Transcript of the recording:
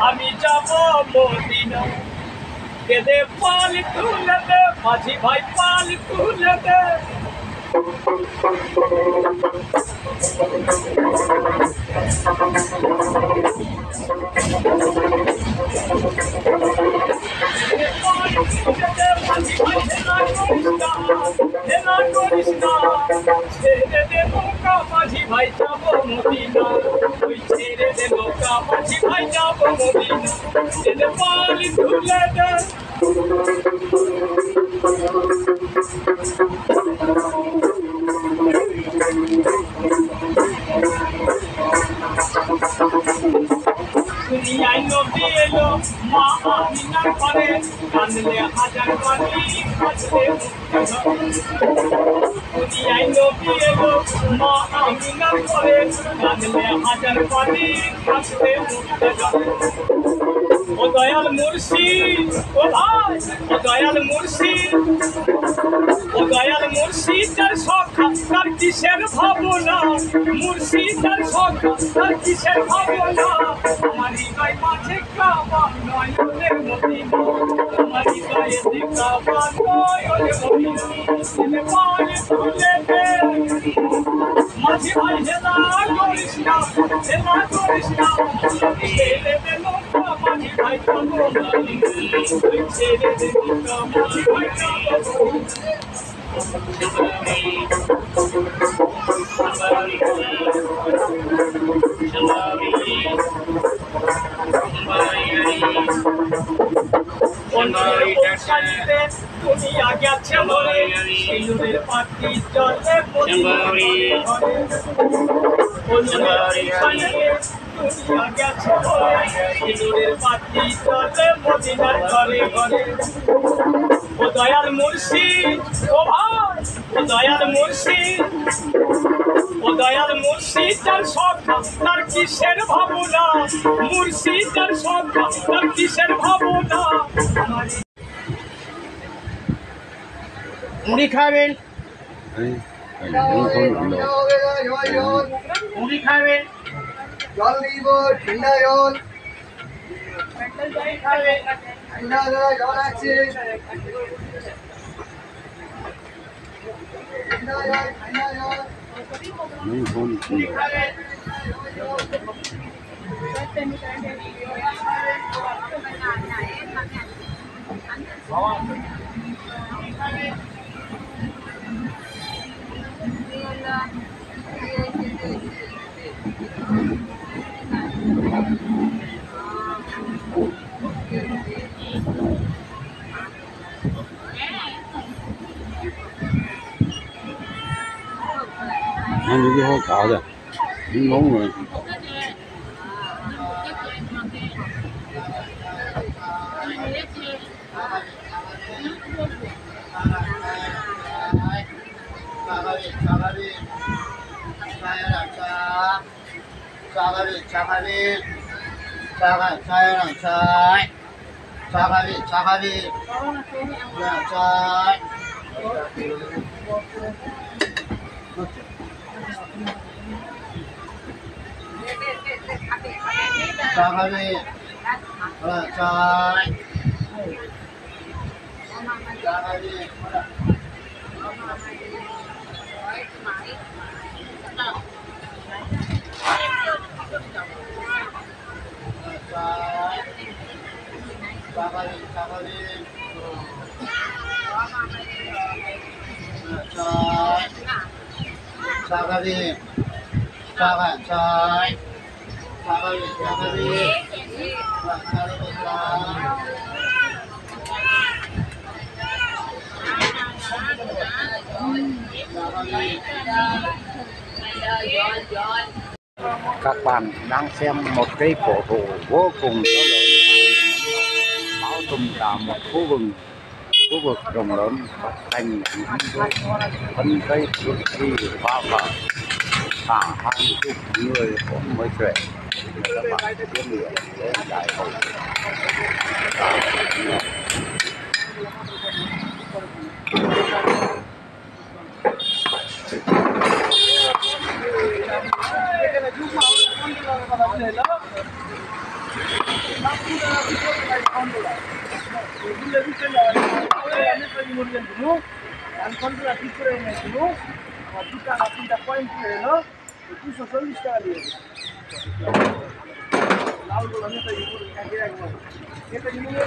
আমি যাব মদিনা কেঁদে পাল তুলে দে মাঝি ভাই পাল তুলে দে মাঝি ভাই যাব মদিনা ওই ছেড়ে দে নৌকা মাঝি ভাই যাব মদিনা কেঁদে পাল তুলে দে দুনিয়ায় নবী এলো মা আমিনার ঘরে কাঁদলে হাজার পানি কাঁদলে দুনিয়ায় নবী এলো মা আমিনার ঘরে কাঁদলে হাজার পানি কাঁদলে ও দয়াল মুর্শিদ ও ভাই ও দয়াল মুর্শিদ ও দয়াল মুর্শিদ তার সখা তার কিসের ভাবনা মুর্শিদ তার সখা তার কিসের ভাবনা আমার হৃদয় মাঝে কাবা নয়নের মদিনা আমার হৃদয়ে কাবা নয়নের মদিনা পাল তুলে দে মাঝি ভাই হেলা করিস না ছেড়ে দে নৌকা মাঝি ভাই যাব ছেড়ে দে নৌকা মাঝি ভাই যাব দুনিয়া গেছে মরে সিঁদুরের পাখি চলে দুনিয়া গেছে মরে সিঁদুরের পাখি চলে মদিনার ঘরে ঘরে ও দয়াল মুর্শিদ ও ভাই ও দয়াল মুর্শিদ ও দয়াল মুর্শিদ তার সখা তার কিসের ভাবনা মুর্শিদ তার সখা তার কিসের ভাবনা মুড়ি খাবেন মুড়ি খাবেন জল দিব ঠান্ডা জল ঠান্ডা জল আছে ঠান্ডা জল মুড়ি খাবেন ăn những cái hoa cỏ kìa những món rồi Các bạn đang xem một cây cổ thụ vô cùng to lớn bao trùm cả một khu vực rộng lớn thành thân cây cực kỳ hoa phở cả hàng chục người cũng mới trẻ các bạn tiếp lửa để giải phóng কথা বলে এলো controller ঠিক করে এনেছিল আমার 2 টাকা 3টা point এলো 240 টাকা দিয়েছে লাল গোলা নেতা ইউর কাকে রাখবো এটা নিয়ে